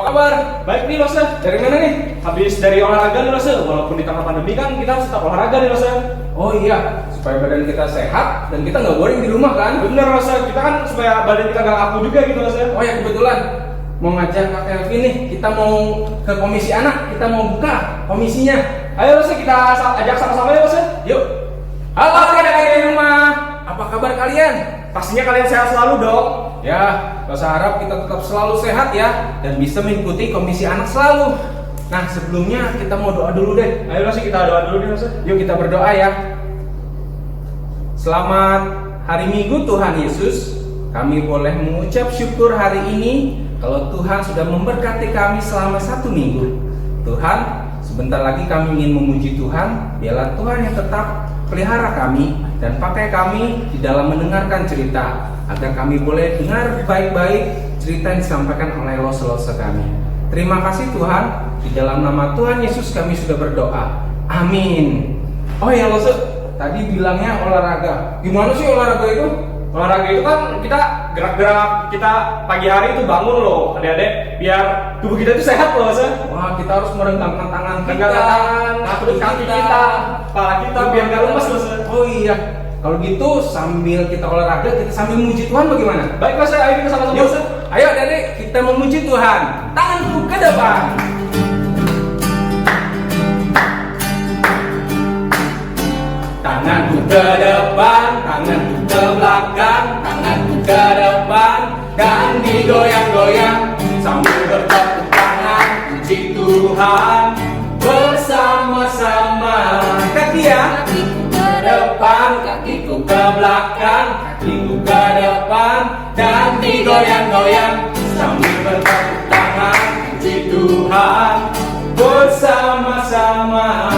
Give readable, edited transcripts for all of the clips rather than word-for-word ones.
kabar? Baik nih Lose, Dari mana nih? habis dari olahraga nih Lose. Walaupun di tengah pandemi kan kita harus tetap olahraga nih Lose. Oh iya, supaya badan kita sehat dan kita nggak boring di rumah kan? Bener Lose, kita kan supaya badan kita nggak kaku juga gitu Lose. Oh ya kebetulan mau ngajak Kak Kelvin nih, kita mau ke komisi anak, kita mau buka komisinya. Ayo Lose, kita ajak sama-sama ya Lose. Yuk. Halo adik-adik di rumah, apa kabar kalian? Pastinya kalian sehat selalu dong. Ya, Rosa harap kita tetap selalu sehat ya dan bisa mengikuti komisi anak selalu. Nah sebelumnya kita mau doa dulu deh. Ayo Lose, kita doa dulu nih Lose. Yuk kita berdoa ya. Selamat hari Minggu Tuhan Yesus. Kami boleh mengucap syukur hari ini kalau Tuhan sudah memberkati kami selama 1 minggu. Tuhan, sebentar lagi kami ingin memuji Tuhan. Biarlah Tuhan yang tetap pelihara kami dan pakai kami di dalam mendengarkan cerita, agar kami boleh dengar baik-baik cerita yang disampaikan oleh lose-lose kami. Terima kasih Tuhan, di dalam nama Tuhan Yesus kami sudah berdoa. Amin. Oh ya Lose, tadi bilangnya olahraga. Gimana sih olahraga itu? Olahraga itu kan kita gerak-gerak, kita pagi hari itu bangun loh adik-adik, biar tubuh kita itu sehat loh Lose. Wah, kita harus merenggangkan tangan kita, kaki kita, kepala kita biar nggak lemas Lose. Oh iya, kalau gitu sambil kita olahraga, kita sambil memuji Tuhan bagaimana? Baik Lose, ayo kita sama-sama Yuk, Lose. ayo adik, kita memuji Tuhan. Tanganku ke depan. Tanganku ke depan, tanganku ke belakang, tanganku ke depan dan digoyang-goyang sambil bertepuk tangan puji Tuhan bersama-sama. Kaki ya, kakiku ke depan, kakiku ke belakang, kakiku ke depan dan digoyang-goyang sambil bertepuk tangan puji Tuhan bersama-sama.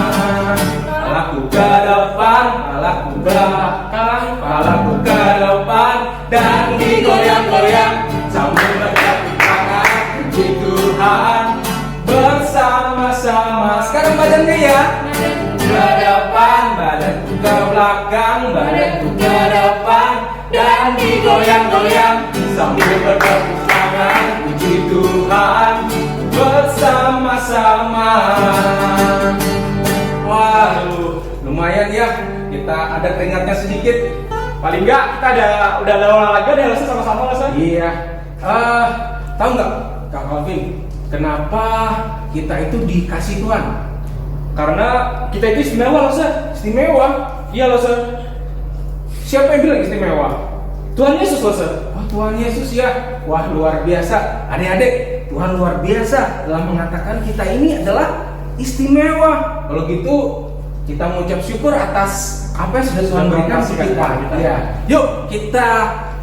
Palaku ke depan, palaku ke belakang, palaku ke depan dan digoyang-goyang sambil bertepuk tangan puji Tuhan bersama-sama. Sekarang badannya ya, ke depan, badanku ke belakang, badanku ke depan dan digoyang-goyang sambil bertepuk tangan puji Tuhan bersama-sama. Waduh, lumayan ya, kita ada keringatnya sedikit. Paling enggak kita udah ada olahraga deh Lose, sama-sama Lose. Iya. Tahu nggak Kak Calvin, kenapa kita itu dikasih Tuhan? Karena kita itu istimewa Lose. Istimewa? Iya Lose. Siapa yang bilang istimewa? Tuhan Yesus Lose. Oh, Tuhan Yesus ya. Wah, luar biasa. Adik-adik, Tuhan luar biasa dalam mengatakan kita ini adalah istimewa. Kalau gitu kita mengucap syukur atas apa yang sudah Tuhan berikan kepada kita. Ya. Yuk kita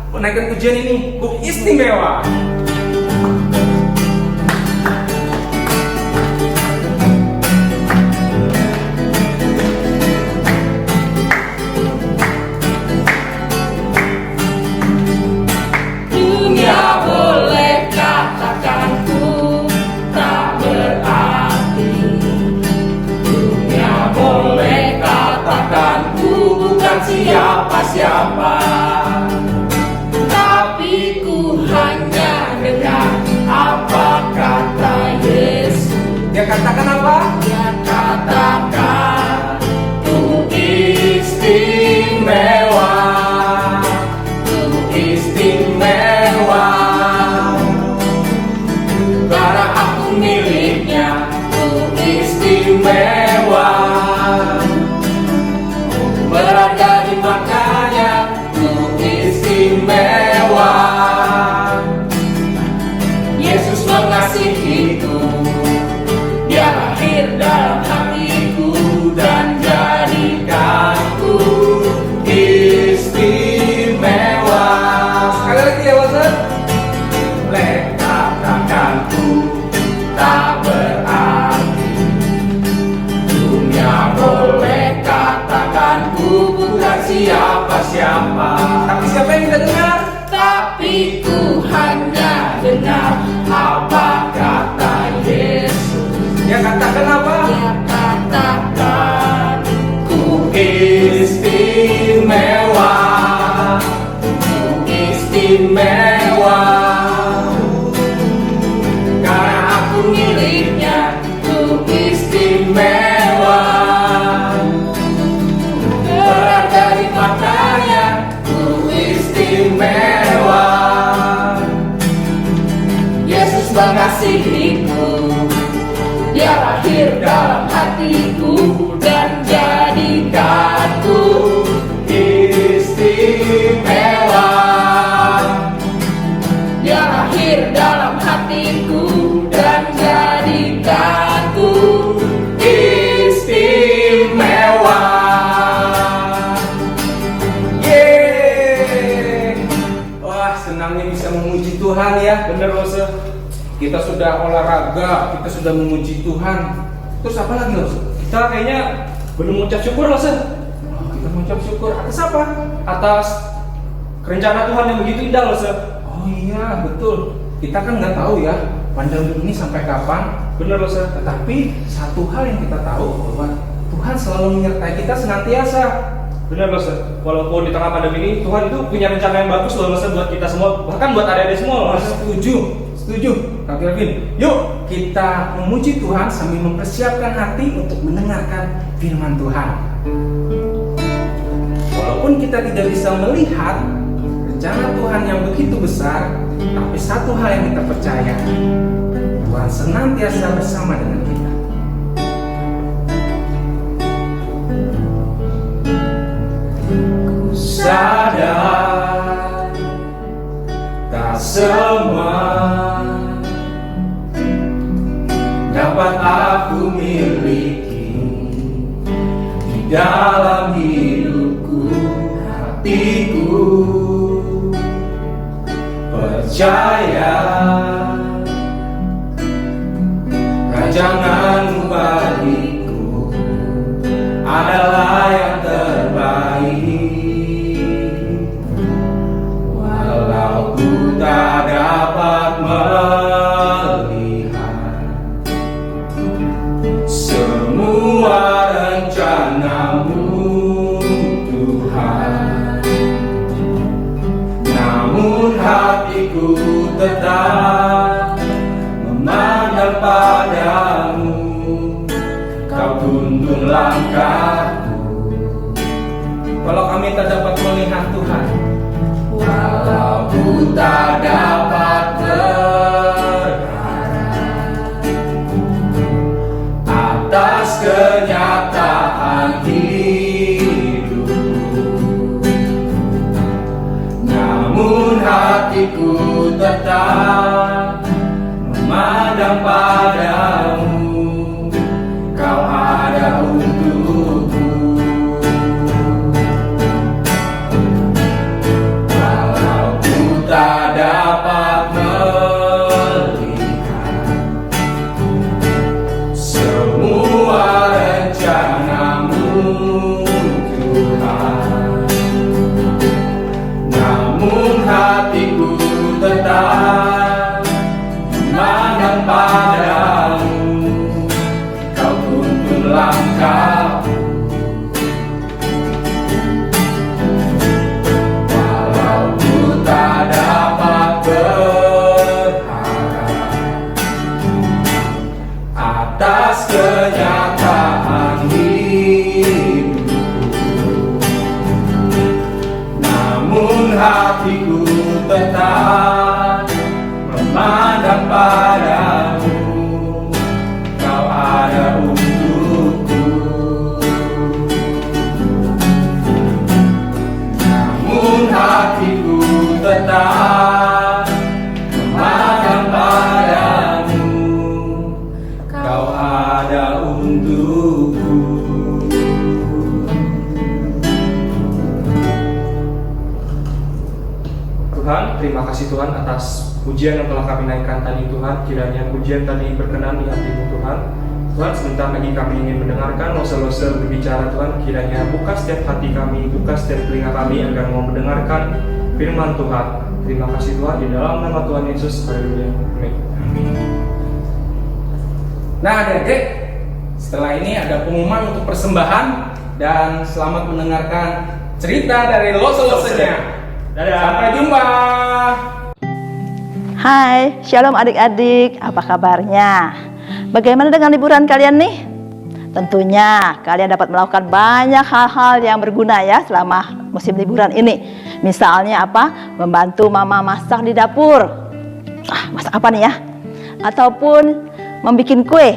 menaikkan pujian ini, Ku Istimewa. Dunia boleh katakan ku tak berarti, dunia boleh katakan ku bukan siapa-siapa, tapi ku hanya dengar apa kata Yesus. Dia katakan apa? Dia katakan ku istimewa, ku istimewa, karena aku miliknya, ku istimewa, berada di makanya, ku istimewa. Yesus mengasihiku, Dia lahir dalam hatiku dan jadikanku istimewa. Sekali lagi ya, Wasan. Boleh katakanku tak berarti, dunia boleh katakanku bukan siapa-siapa, Tapi siapa yang kita dengar? tapi ku hanya dengar apa kata Yesus. Dia katakan apa? Dia katakan ku Istimewa, istimewa, karena mengasihiku. Dia lahir dalam hatiku dan jadikanku istimewa. Dia lahir dalam hatiku dan jadikanku Istimewa. Yeay. Wah, senangnya bisa memuji Tuhan ya. Bener loh, Se. Kita sudah olahraga, kita sudah memuji Tuhan. Terus apa lagi loh? Kita kayaknya belum mengucap syukur loh, Se. Kita mengucap syukur atas apa? Atas rencana Tuhan yang begitu indah loh, Se. Oh iya, betul. Kita kan nggak tahu ya pandemi ini sampai kapan. Bener loh, Se. Tetapi satu hal yang kita tahu bahwa Tuhan selalu menyertai kita senantiasa. Bener loh, Se. Walaupun di tengah pandemi ini Tuhan itu punya rencana yang bagus loh, Se, buat kita semua, bahkan buat adik-adik semua loh, Se. Setuju, Kak Kelvin. Yuk kita memuji Tuhan sambil mempersiapkan hati untuk mendengarkan firman Tuhan. Walaupun kita tidak bisa melihat rencana Tuhan yang begitu besar, tapi satu hal yang kita percaya, Tuhan senantiasa bersama dengan kita. Ku sadar tak semua dapat aku miliki di dalam hidupku, hatiku percaya rancanganmu bagiku adalah yang terbaik. Walau ku tak dapat melihat semua rencanamu Tuhan, namun hatiku tetap memandang padamu. Kau tuntun langkahku. Kalau kami tak dapat melihat Tuhan, walau ku tak dapat berharap atas kenyataan hidupku, namun hatiku tetap memandang padamu. Kau ada untukku. Walau ku tak dapat melihat semua rencanamu Tuhan, namun hatiku tetap memandang padamu. Kau tuntun langkahku. Walau ku tak dapat berharap atas kenyataan hidupku, namun hatiku tetap memandang padamu. Kau ada untukku. Namun hatiku tetap memandang padamu. Kau ada untukku. Tuhan, terima kasih Tuhan atas pujian yang telah kami naikkan tadi Tuhan. Kiranya pujian tadi berkenan di hati-Mu Tuhan. Tuhan, sebentar lagi kami ingin mendengarkan lose-lose berbicara Tuhan. Kiranya buka setiap hati kami, buka setiap telinga kami agar mau mendengarkan firman Tuhan. Terima kasih Tuhan, di dalam nama Tuhan Yesus. Haleluya. Amin. Nah adik-adik, setelah ini ada pengumuman untuk persembahan dan selamat mendengarkan cerita dari lose-losenya. Dadah. Sampai jumpa. Hai, shalom adik-adik, apa kabarnya? Bagaimana dengan liburan kalian nih? Tentunya kalian dapat melakukan banyak hal-hal yang berguna ya selama musim liburan ini. Misalnya apa? Membantu mama masak di dapur. Masak apa nih ya? ataupun membuat kue,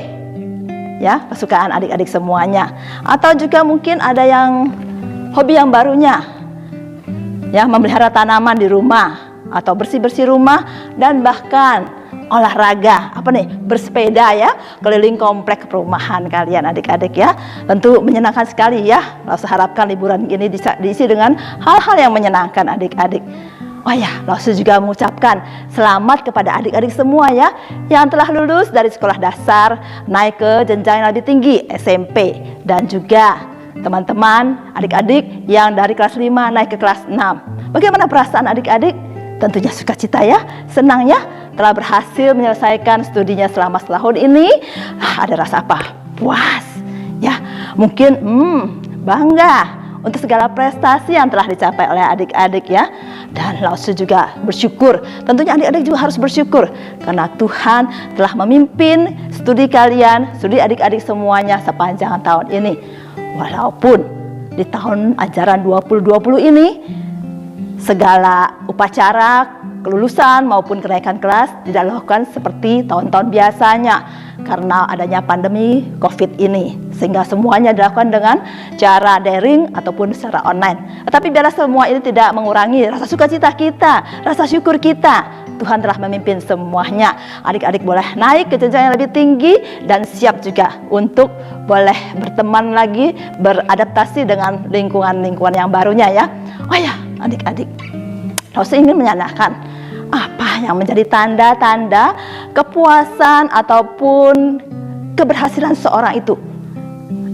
ya, kesukaan adik-adik semuanya. Atau juga mungkin ada yang hobi yang barunya, ya, memelihara tanaman di rumah, atau bersih-bersih rumah, dan bahkan olahraga, bersepeda ya, keliling komplek perumahan kalian adik-adik ya. Tentu menyenangkan sekali ya. Lalu harapkan liburan ini diisi dengan hal-hal yang menyenangkan adik-adik. Oh ya, Lausu juga mengucapkan selamat kepada adik-adik semua ya, yang telah lulus dari sekolah dasar naik ke jenjang yang lebih tinggi SMP, dan juga teman-teman adik-adik yang dari kelas 5 naik ke kelas 6. Bagaimana perasaan adik-adik? Tentunya sukacita ya, senang ya, telah berhasil menyelesaikan studinya selama setahun ini. Ada rasa apa? Puas ya, mungkin bangga untuk segala prestasi yang telah dicapai oleh adik-adik ya. Dan Lausu juga bersyukur, tentunya adik-adik juga harus bersyukur karena Tuhan telah memimpin studi kalian, studi adik-adik semuanya sepanjang tahun ini. Walaupun di tahun ajaran 2020 ini segala upacara kelulusan maupun kenaikan kelas tidak dilakukan seperti tahun-tahun biasanya karena adanya pandemi COVID ini, sehingga semuanya dilakukan dengan cara daring ataupun secara online. Tetapi biarlah semua ini tidak mengurangi rasa sukacita kita, rasa syukur kita. Tuhan telah memimpin semuanya. Adik-adik boleh naik ke jenjang yang lebih tinggi dan siap juga untuk boleh berteman lagi, beradaptasi dengan lingkungan-lingkungan yang barunya ya. Oh ya, adik-adik, Lausu ingin menanyakan apa yang menjadi tanda-tanda kepuasan ataupun keberhasilan seorang itu.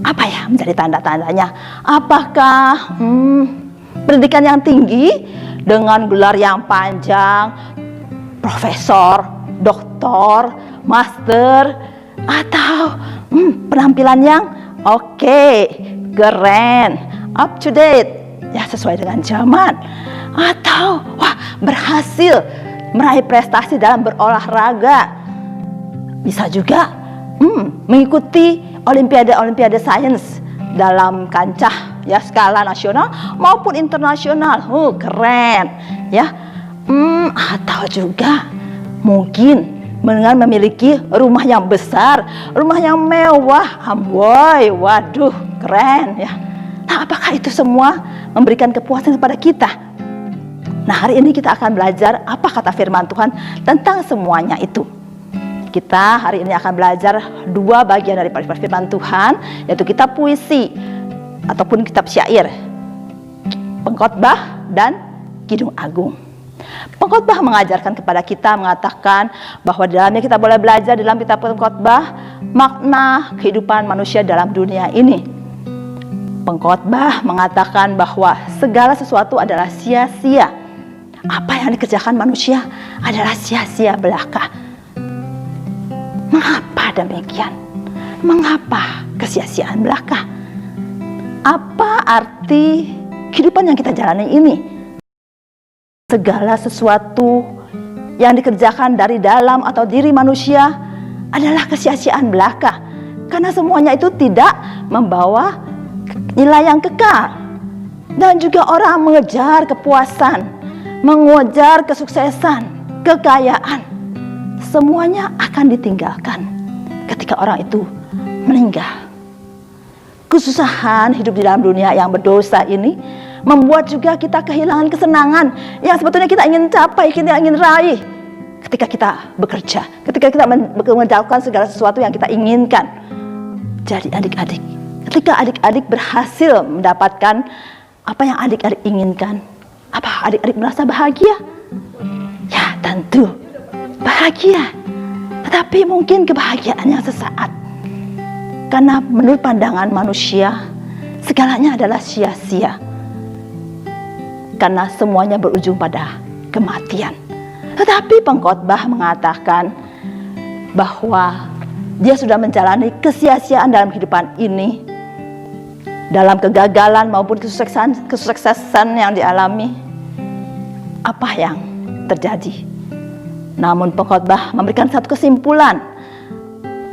Apa ya menjadi tanda-tandanya? Apakah pendidikan yang tinggi dengan gelar yang panjang, profesor, doktor, master, atau penampilan yang oke, keren, up to date, ya sesuai dengan zaman, atau berhasil meraih prestasi dalam berolahraga, bisa juga mengikuti olimpiade sains dalam kancah ya skala nasional maupun internasional. Keren ya. Atau juga mungkin dengan memiliki rumah yang besar, rumah yang mewah, amboi, waduh, keren ya. Nah, apakah itu semua memberikan kepuasan kepada kita? Nah, hari ini kita akan belajar apa kata firman Tuhan tentang semuanya itu. Kita hari ini akan belajar dua bagian dari firman Tuhan, yaitu kitab puisi ataupun kitab syair, Pengkhotbah dan Kidung Agung. Pengkhotbah mengajarkan kepada kita, mengatakan bahwa di dalamnya kita boleh belajar dalam kitab Pengkhotbah makna kehidupan manusia dalam dunia ini. Pengkhotbah mengatakan bahwa segala sesuatu adalah sia-sia. Apa yang dikerjakan manusia adalah sia-sia belaka. Mengapa demikian? Mengapa kesia-siaan belaka? Apa arti kehidupan yang kita jalani ini? Segala sesuatu yang dikerjakan dari dalam atau diri manusia adalah kesia-siaan belaka. Karena semuanya itu tidak membawa nilai yang kekal. Dan juga orang mengejar kepuasan, mengejar kesuksesan, kekayaan, semuanya akan ditinggalkan ketika orang itu meninggal. Kesusahan hidup di dalam dunia yang berdosa ini membuat juga kita kehilangan kesenangan yang sebetulnya kita ingin capai, kita ingin raih ketika kita bekerja, ketika kita mengerjakan segala sesuatu yang kita inginkan. Jadi adik-adik, ketika adik-adik berhasil mendapatkan apa yang adik-adik inginkan, apa adik-adik merasa bahagia? Ya tentu bahagia. Tetapi mungkin kebahagiaan yang sesaat. Karena menurut pandangan manusia, segalanya adalah sia-sia. Karena semuanya berujung pada kematian. Tetapi pengkhotbah mengatakan bahwa dia sudah menjalani kesia-siaan dalam kehidupan ini, dalam kegagalan maupun kesuksesan yang dialami. Apa yang terjadi? Namun pengkhotbah memberikan satu kesimpulan,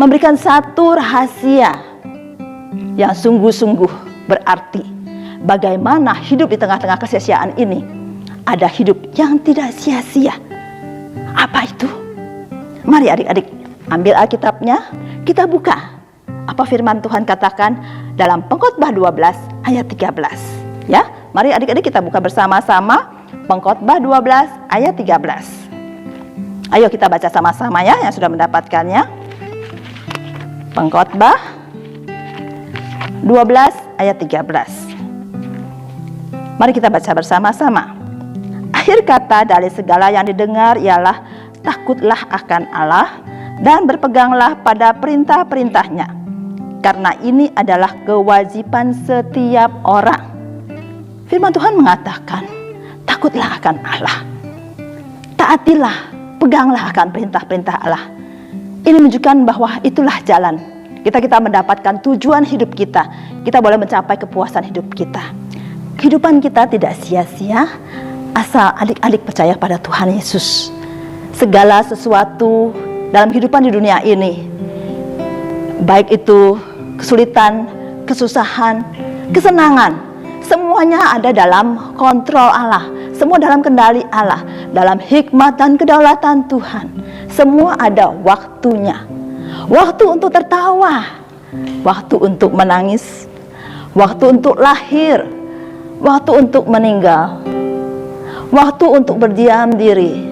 memberikan satu rahasia yang sungguh-sungguh berarti. Bagaimana hidup di tengah-tengah kesia-siaan ini? Ada hidup yang tidak sia-sia. Apa itu? Mari adik-adik ambil Alkitabnya, kita buka apa firman Tuhan katakan dalam Pengkhotbah 12 ayat 13. Ya, mari adik-adik kita buka bersama-sama Pengkhotbah 12 ayat 13. Ayo kita baca sama-sama ya yang sudah mendapatkannya. Pengkhotbah 12 ayat 13. Mari kita baca bersama-sama. Akhir kata dari segala yang didengar ialah takutlah akan Allah dan berpeganglah pada perintah-perintahnya, karena ini adalah kewajiban setiap orang. Firman Tuhan mengatakan, takutlah akan Allah, taatilah, peganglah akan perintah-perintah Allah. Ini menunjukkan bahwa itulah jalan kita mendapatkan tujuan hidup kita. Kita boleh mencapai kepuasan hidup kita. Kehidupan kita tidak sia-sia asal adik-adik percaya pada Tuhan Yesus. Segala sesuatu dalam kehidupan di dunia ini, baik itu kesulitan, kesusahan, kesenangan, semuanya ada dalam kontrol Allah. Semua dalam kendali Allah, dalam hikmat dan kedaulatan Tuhan. Semua ada waktunya. Waktu untuk tertawa, waktu untuk menangis, waktu untuk lahir, waktu untuk meninggal, waktu untuk berdiam diri,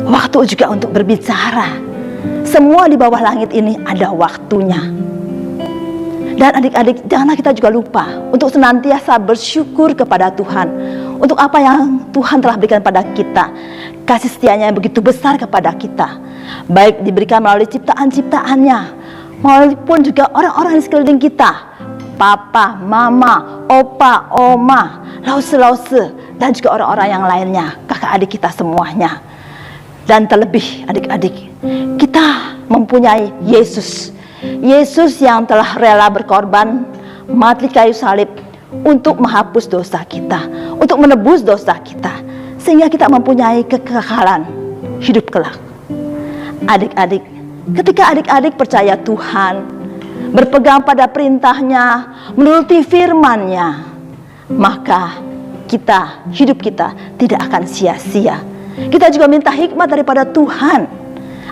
waktu juga untuk berbicara. Semua di bawah langit ini ada waktunya. Dan adik-adik, janganlah kita juga lupa untuk senantiasa bersyukur kepada Tuhan untuk apa yang Tuhan telah berikan pada kita. Kasih setianya yang begitu besar kepada kita, baik diberikan melalui ciptaan-ciptaannya, maupun juga orang-orang di sekeliling kita, papa, mama, opa, oma, lause-lause, dan juga orang-orang yang lainnya, kakak adik kita semuanya. Dan terlebih adik-adik, kita mempunyai Yesus yang telah rela berkorban mati kayu salib untuk menghapus dosa kita, untuk menebus dosa kita, sehingga kita mempunyai kekekalan hidup kelak. Adik-adik, ketika adik-adik percaya Tuhan, berpegang pada perintahnya, menuruti firman-Nya, maka hidup kita tidak akan sia-sia. Kita juga minta hikmat daripada Tuhan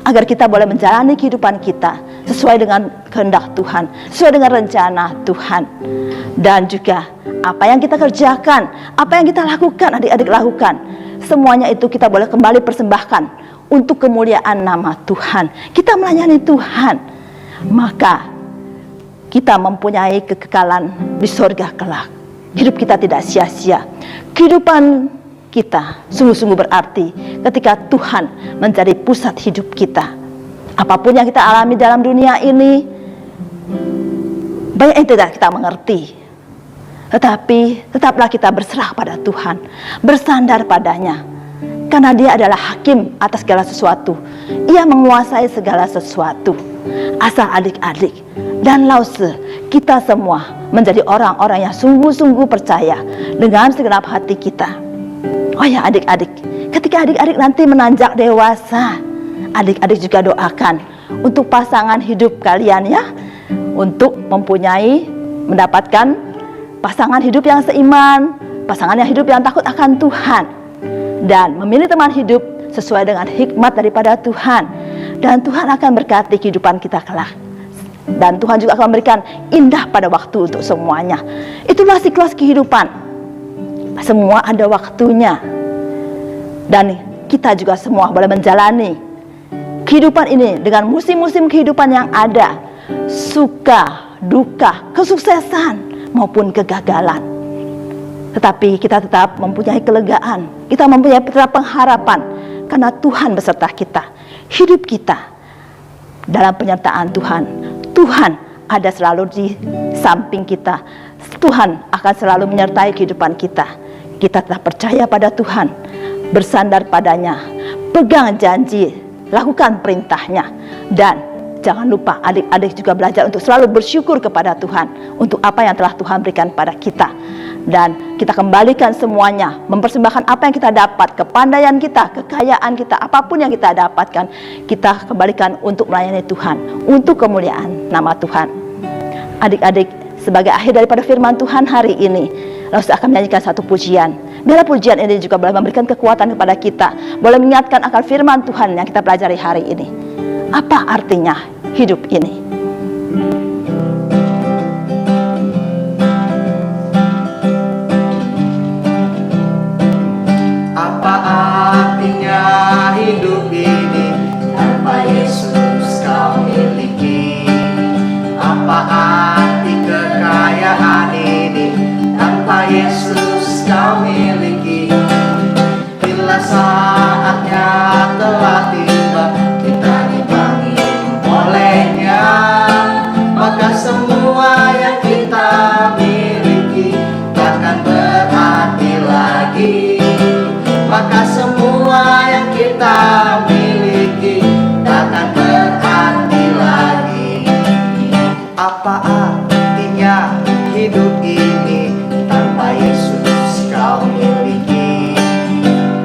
agar kita boleh menjalani kehidupan kita sesuai dengan kehendak Tuhan, sesuai dengan rencana Tuhan. Dan juga apa yang kita kerjakan, apa yang kita lakukan, adik-adik lakukan, semuanya itu kita boleh kembali persembahkan untuk kemuliaan nama Tuhan. Kita melayani Tuhan, maka kita mempunyai kekekalan di surga kelak. Hidup kita tidak sia-sia. Kehidupan kita sungguh-sungguh berarti ketika Tuhan menjadi pusat hidup kita. Apapun yang kita alami dalam dunia ini, banyak yang tidak kita mengerti, tetapi tetaplah kita berserah pada Tuhan, bersandar padanya, karena Dia adalah hakim atas segala sesuatu. Ia menguasai segala sesuatu. Asal adik-adik dan lause kita semua menjadi orang-orang yang sungguh-sungguh percaya dengan segenap hati kita. Oh ya adik-adik, ketika adik-adik nanti menanjak dewasa, adik-adik juga doakan untuk pasangan hidup kalian ya, untuk mendapatkan pasangan hidup yang seiman, pasangan yang hidup yang takut akan Tuhan, dan memilih teman hidup sesuai dengan hikmat daripada Tuhan. Dan Tuhan akan berkati kehidupan kita kelak. Dan Tuhan juga akan memberikan indah pada waktu untuk semuanya. Itulah siklus kehidupan. Semua ada waktunya. Dan kita juga semua boleh menjalani kehidupan ini dengan musim-musim kehidupan yang ada. Suka, duka, kesuksesan maupun kegagalan. Tetapi kita tetap mempunyai kelegaan. Kita mempunyai tetap pengharapan. Karena Tuhan beserta kita. Hidup kita dalam penyertaan Tuhan. Tuhan ada selalu di samping kita. Tuhan akan selalu menyertai kehidupan kita. Kita tetap percaya pada Tuhan, bersandar padanya, pegang janji, lakukan perintahnya. Dan jangan lupa adik-adik juga belajar untuk selalu bersyukur kepada Tuhan untuk apa yang telah Tuhan berikan pada kita. Dan kita kembalikan semuanya, mempersembahkan apa yang kita dapat, kepandaian kita, kekayaan kita, apapun yang kita dapatkan, kita kembalikan untuk melayani Tuhan, untuk kemuliaan nama Tuhan. Adik-adik, sebagai akhir daripada firman Tuhan hari ini, lalu saya akan menyanyikan satu pujian. Biarlah pujian ini juga boleh memberikan kekuatan kepada kita, boleh mengingatkan akan firman Tuhan yang kita pelajari hari ini. Apa artinya hidup ini? Apa artinya hidup ini tanpa Yesus kau miliki? Apa arti kekayaan ini tanpa Yesus kau miliki? Bila saatnya telah tiba, kita dipanggil olehnya, maka semua yang kita miliki takkan berarti lagi. Maka semua yang kita miliki takkan berarti lagi. Apa artinya hidup ini tanpa Yesus kau miliki?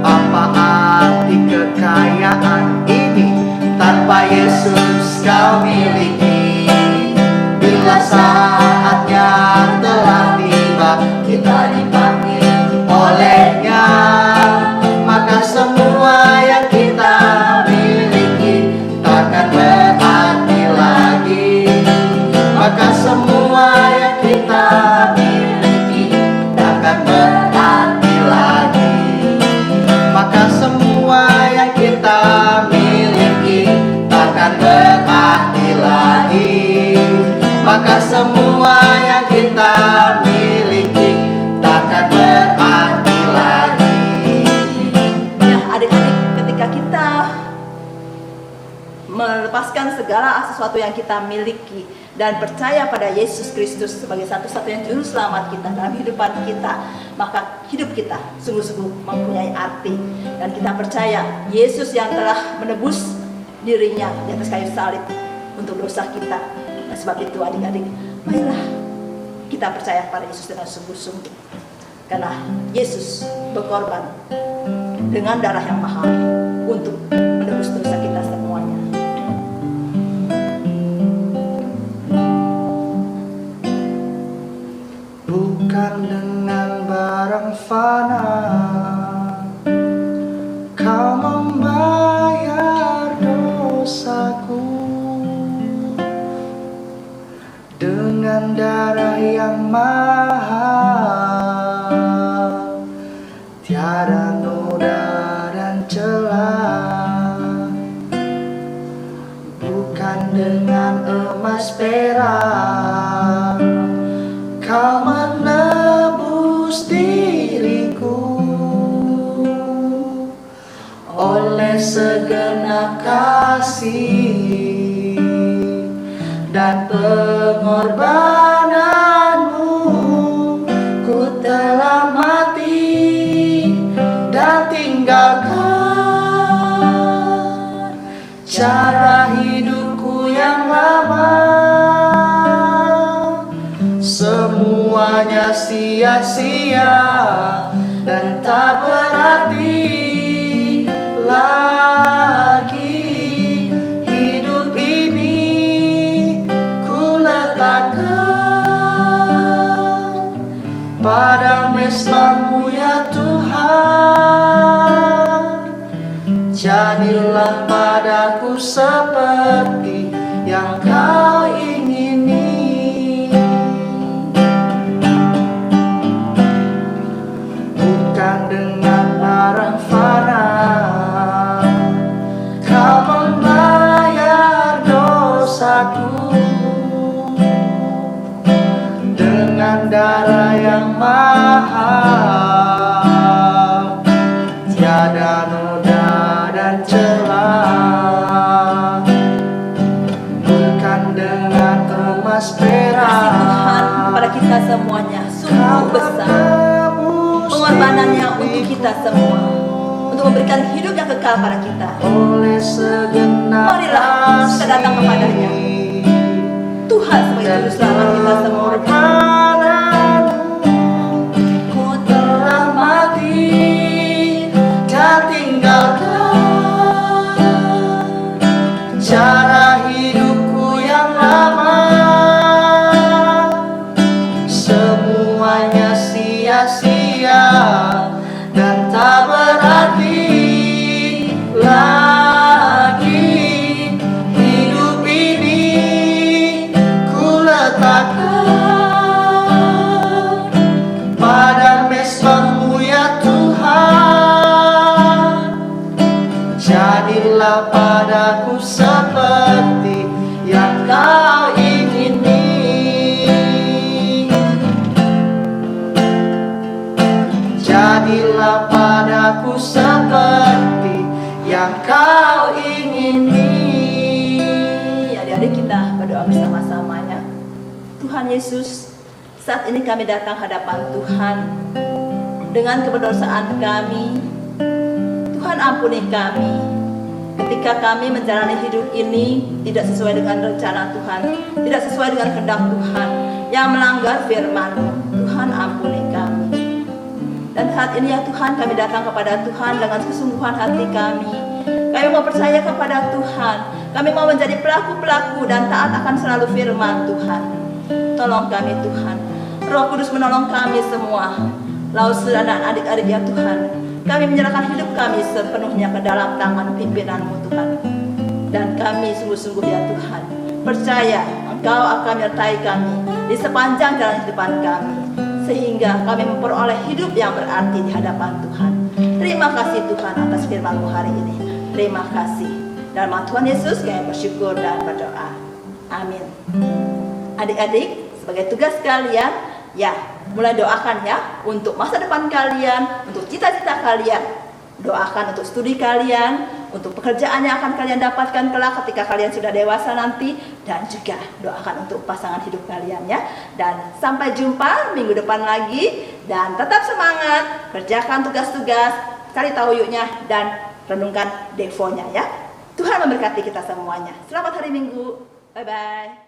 Apa arti kekayaan ini tanpa Yesus kau miliki? Bila saatnya telah tiba, kita dipanggil olehnya, maka semua yang kita miliki takkan berarti lagi. Maka semua yang kita miliki takkan berarti lagi. Maka semua yang kita miliki takkan berarti lagi. Maka semua yang kita miliki takkan berarti lagi. Ya, adik-adik, ketika kita melepaskan segala sesuatu yang kita miliki dan percaya pada Yesus Kristus sebagai satu-satunya juru selamat kita dalam kehidupan kita, maka hidup kita sungguh-sungguh mempunyai arti. Dan kita percaya Yesus yang telah menebus dirinya di atas kayu salib untuk dosa kita. Nah, sebab itu adik-adik, marilah kita percaya pada Yesus dengan sungguh-sungguh, karena Yesus berkorban dengan darah yang mahal untuk menebus dosa kita semuanya. Bukan dengan barang fana kau membayar dosaku, dengan darah yang mahal, tiada noda dan celah. Bukan dengan emas perak kau menebus diriku, oleh segenap kasih dan pengorbananmu, ku telah mati dan tinggalkan cara hidupku yang lama. Semuanya sia-sia dan tak berarti lagi. Hidup ini ku letakkan pada mezbamu ya Tuhan. Jadilah padaku seperti yang kau ingini. Bukan dengan barang fana kau membayar dosaku, dengan darah yang mahal, tiada noda dan celah. Bukan dengan emas perak. Kasih Tuhan pada kita semuanya sungguh besar. Pengorbanannya untuk kita semua, untuk memberikan hidup yang kekal pada kita. Oleh segenap Marilah kita datang kepadanya, Tuhan sebagai juru selamat kita semua. ku telah mati dan tinggalkan cara hidupku yang lama. Semuanya sia-sia dan tak berarti lagi. ini. Adik-adik kita berdoa bersama-samanya. Tuhan Yesus, saat ini kami datang hadapan Tuhan dengan keberdosaan kami. Tuhan ampuni kami ketika kami menjalani hidup ini tidak sesuai dengan rencana Tuhan, tidak sesuai dengan kehendak Tuhan, yang melanggar firman-Mu. Tuhan ampuni kami. Dan saat ini ya Tuhan, kami datang kepada Tuhan dengan kesungguhan hati kami. Kami mau percaya kepada Tuhan. Kami mau menjadi pelaku-pelaku dan taat akan selalu firman Tuhan. Tolong kami Tuhan. Roh Kudus menolong kami semua. Lalu dan adik-adik ya Tuhan, kami menyerahkan hidup kami sepenuhnya ke dalam tangan pimpinan-Mu Tuhan. Dan kami sungguh-sungguh ya Tuhan, percaya Engkau akan menyertai kami di sepanjang jalan kehidupan kami, sehingga kami memperoleh hidup yang berarti di hadapan Tuhan. Terima kasih Tuhan atas firman-Mu hari ini. Terima kasih. Dalam nama Tuhan Yesus kami bersyukur dan berdoa. Amin. Adik-adik, sebagai tugas kalian, ya, mulai doakan ya untuk masa depan kalian, untuk cita-cita kalian. Doakan untuk studi kalian, untuk pekerjaan yang akan kalian dapatkan kelak ketika kalian sudah dewasa nanti, dan juga doakan untuk pasangan hidup kalian ya. Dan sampai jumpa minggu depan lagi, dan tetap semangat, kerjakan tugas-tugas, cari tahu yuknya, dan renungkan devonya ya. Tuhan memberkati kita semuanya. Selamat hari Minggu. Bye-bye.